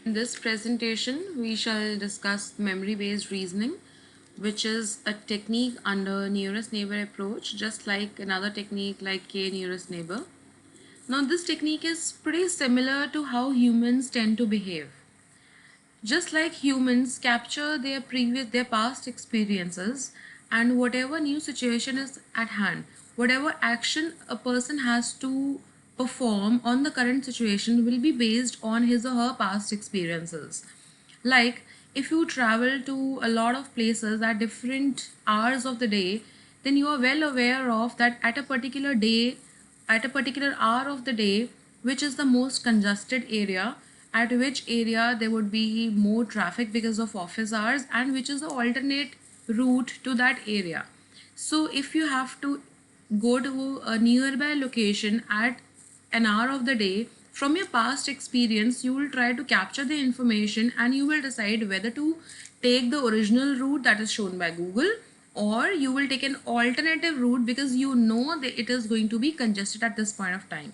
In this presentation, we shall discuss memory-based reasoning, which is a technique under nearest neighbor approach, just like another technique like k-nearest neighbor. Now, this technique is pretty similar to how humans tend to behave. Just like humans capture their past experiences and whatever new situation is at hand, whatever action a person has to perform on the current situation will be based on his or her past experiences. Like if you travel to a lot of places at different hours of the day, then you are well aware of that at a particular day, at a particular hour of the day, which is the most congested area, at which area there would be more traffic because of office hours, and which is the alternate route to that area. So if you have to go to a nearby location at an hour of the day, from your past experience you will try to capture the information and you will decide whether to take the original route that is shown by Google, or you will take an alternative route because you know that it is going to be congested at this point of time.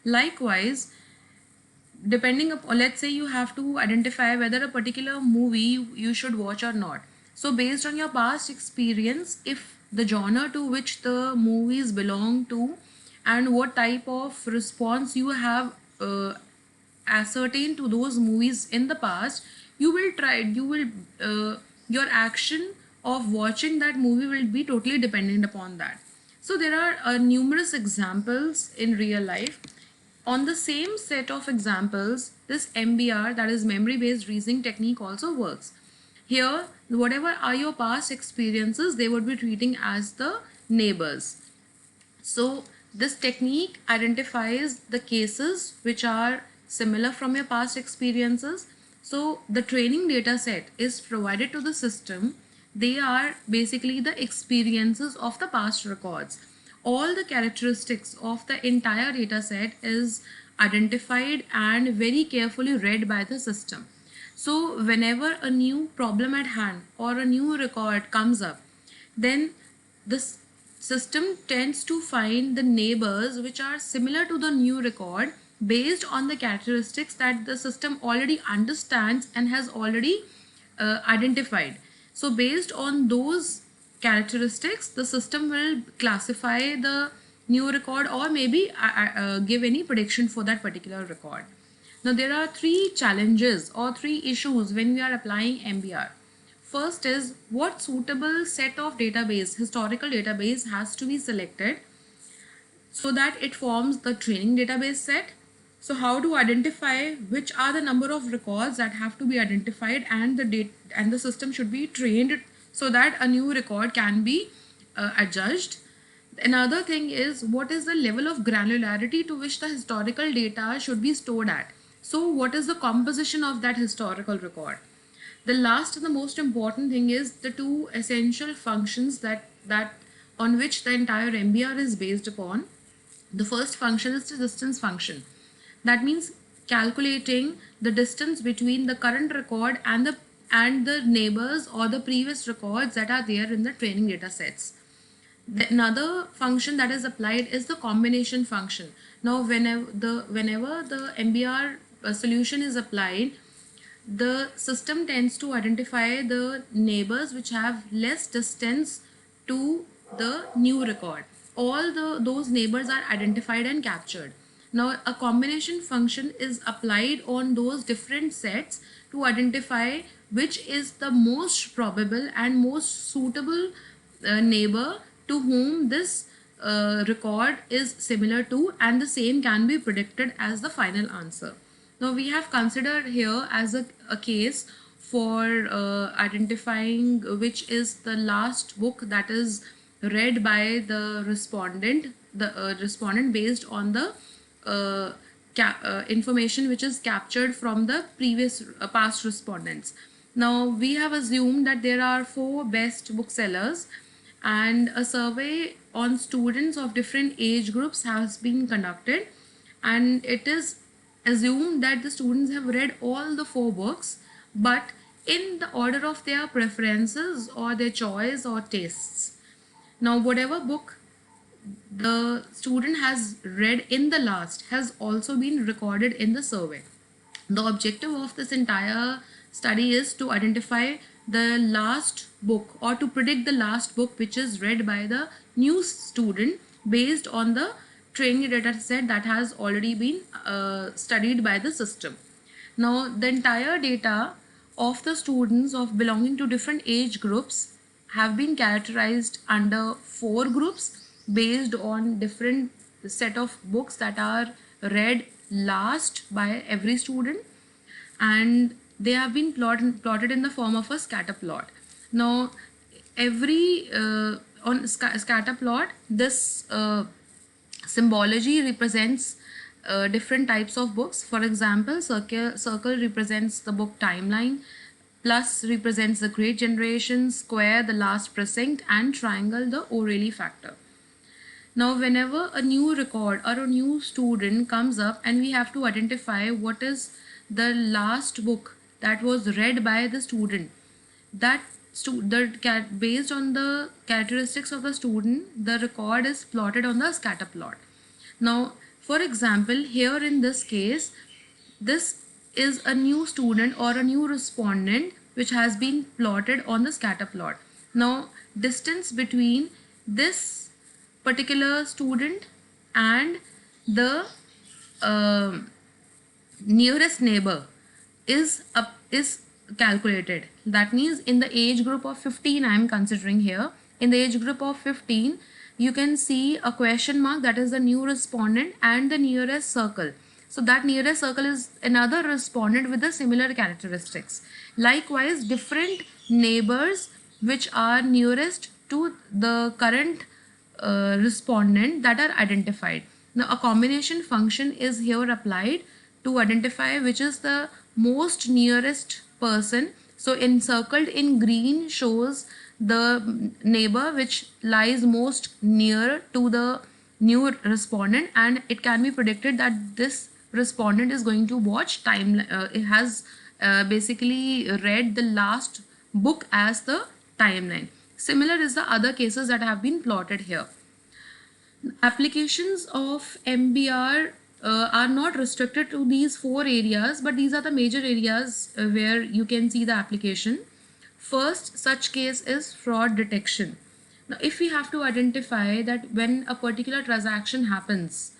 Likewise, depending upon, let's say you have to identify whether a particular movie you should watch or not. So based on your past experience, if the genre to which the movies belong to and what type of response you have ascertained to those movies in the past, your action of watching that movie will be totally dependent upon that. So there are numerous examples in real life. On the same set of examples, this MBR, that is memory based reasoning technique, also works. Here, whatever are your past experiences, they would be treating as the neighbors. So this technique identifies the cases which are similar from your past experiences. So the training data set is provided to the system. They are basically the experiences of the past records. All the characteristics of the entire data set is identified and very carefully read by the system. So whenever a new problem at hand or a new record comes up, then this system tends to find the neighbors which are similar to the new record based on the characteristics that the system already understands and has already identified. So based on those characteristics, the system will classify the new record or maybe give any prediction for that particular record. Now there are three challenges or three issues when we are applying MBR. First is what suitable set of database, historical database, has to be selected so that it forms the training database set. So how to identify which are the number of records that have to be identified, and the system should be trained so that a new record can be adjudged. Another thing is what is the level of granularity to which the historical data should be stored at. So what is the composition of that historical record? The last and the most important thing is the two essential functions that on which the entire MBR is based upon. The first function is the distance function. That means calculating the distance between the current record and the neighbors or the previous records that are there in the training data sets. Another function that is applied is the combination function. Now whenever the MBR solution is applied, the system tends to identify the neighbors which have less distance to the new record. All those neighbors are identified and captured. Now a combination function is applied on those different sets to identify which is the most probable and most suitable neighbor to whom this record is similar to, and the same can be predicted as the final answer. Now we have considered here as a case for identifying which is the last book that is read by the respondent based on the information which is captured from the previous past respondents. Now we have assumed that there are 4 best booksellers, and a survey on students of different age groups has been conducted, and it is assumed that the students have read all the 4 books, but in the order of their preferences or their choice or tastes. Now whatever book the student has read in the last has also been recorded in the survey. The objective of this entire study is to identify the last book, or to predict the last book which is read by the new student based on the training data set that has already been studied by the system. Now, the entire data of the students of belonging to different age groups have been characterized under 4 groups based on different set of books that are read last by every student, and they have been plotted in the form of a scatter plot. Now, every on scatter plot, this symbology represents different types of books. For example, circle represents the book timeline, plus represents the great generation, square the last precinct, and triangle the O'Reilly factor. Now, whenever a new record or a new student comes up and we have to identify what is the last book that was read by the student, based on the characteristics of the student, the record is plotted on the scatter plot. Now, for example, here in this case, this is a new student or a new respondent which has been plotted on the scatter plot. Now, distance between this particular student and the nearest neighbor is calculated. That means in the age group of 15, I am considering here, in the age group of 15, you can see a question mark, that is the new respondent, and the nearest circle. So that nearest circle is another respondent with the similar characteristics. Likewise, different neighbors which are nearest to the current respondent that are identified. Now, a combination function is here applied to identify which is the most nearest person. So encircled in green shows the neighbor which lies most near to the new respondent, and it can be predicted that this respondent is going to watch it has basically read the last book as the timeline. Similar is the other cases that have been plotted here. Applications of MBR are not restricted to these 4 areas, but these are the major areas where you can see the application. First such case is fraud detection. Now, if we have to identify that when a particular transaction happens,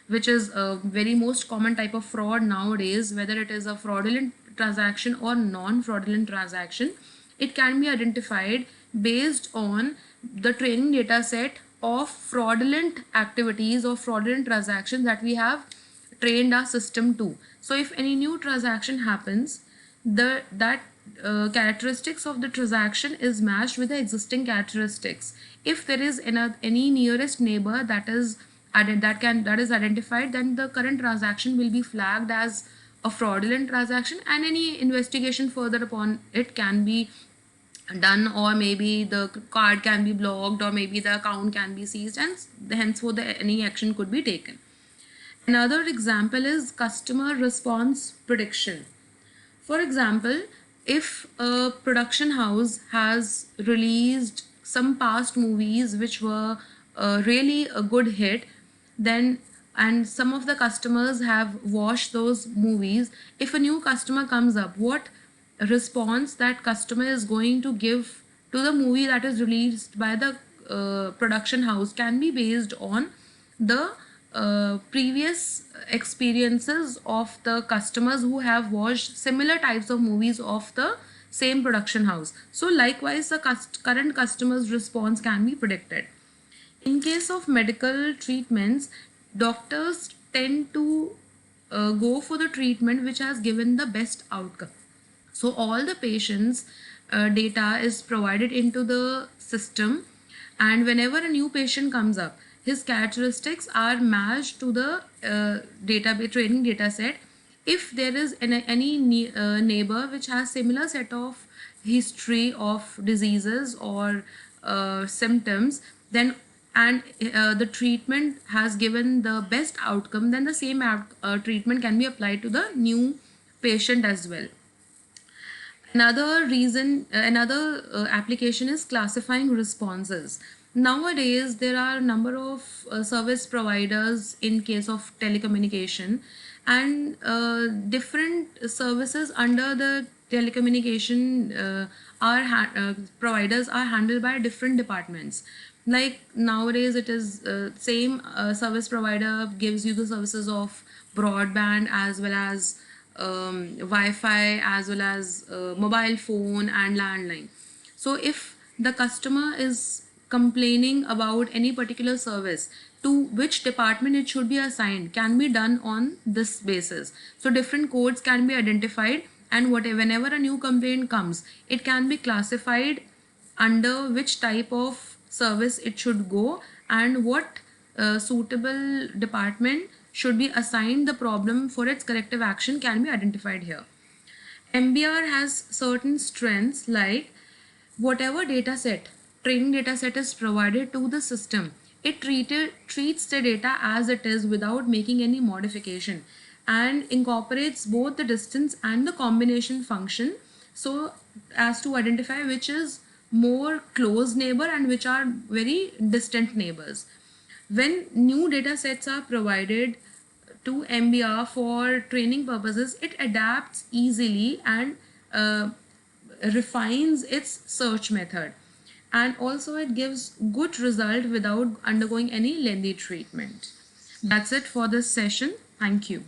which is a very most common type of fraud nowadays, whether it is a fraudulent transaction or non-fraudulent transaction, it can be identified based on the training data set of fraudulent activities or fraudulent transactions that we have trained our system to. So if any new transaction happens, that characteristics of the transaction is matched with the existing characteristics. If there is any nearest neighbor that is identified, then the current transaction will be flagged as a fraudulent transaction, and any investigation further upon it can be done, or maybe the card can be blocked, or maybe the account can be seized, and henceforth any action could be taken. Another example is customer response prediction. For example, if a production house has released some past movies which were really a good hit, then and some of the customers have watched those movies, if a new customer comes up, what response that customer is going to give to the movie that is released by the production house can be based on the previous experiences of the customers who have watched similar types of movies of the same production house. So likewise, the current customer's response can be predicted. In case of medical treatments, doctors tend to go for the treatment which has given the best outcome. So all the patients' data is provided into the system, and whenever a new patient comes up, his characteristics are matched to the training data set. If there is any neighbor which has similar set of history of diseases or symptoms, then the treatment has given the best outcome, then the same treatment can be applied to the new patient as well. Another application is classifying responses. Nowadays, there are a number of service providers in case of telecommunication, and different services under the telecommunication providers are handled by different departments. Like nowadays it is same service provider gives you the services of broadband as well as Wi-Fi as well as mobile phone and landline. So if the customer is complaining about any particular service, to which department it should be assigned can be done on this basis. So different codes can be identified, and whenever a new complaint comes, it can be classified under which type of service it should go, and what suitable department should be assigned the problem for its corrective action can be identified here. MBR has certain strengths like whatever data set, training data set is provided to the system, it treats the data as it is without making any modification, and incorporates both the distance and the combination function so as to identify which is more close neighbor and which are very distant neighbors. When new data sets are provided to MBR for training purposes, it adapts easily and refines its search method, and also it gives good result without undergoing any lengthy treatment. That's it for this session. Thank you.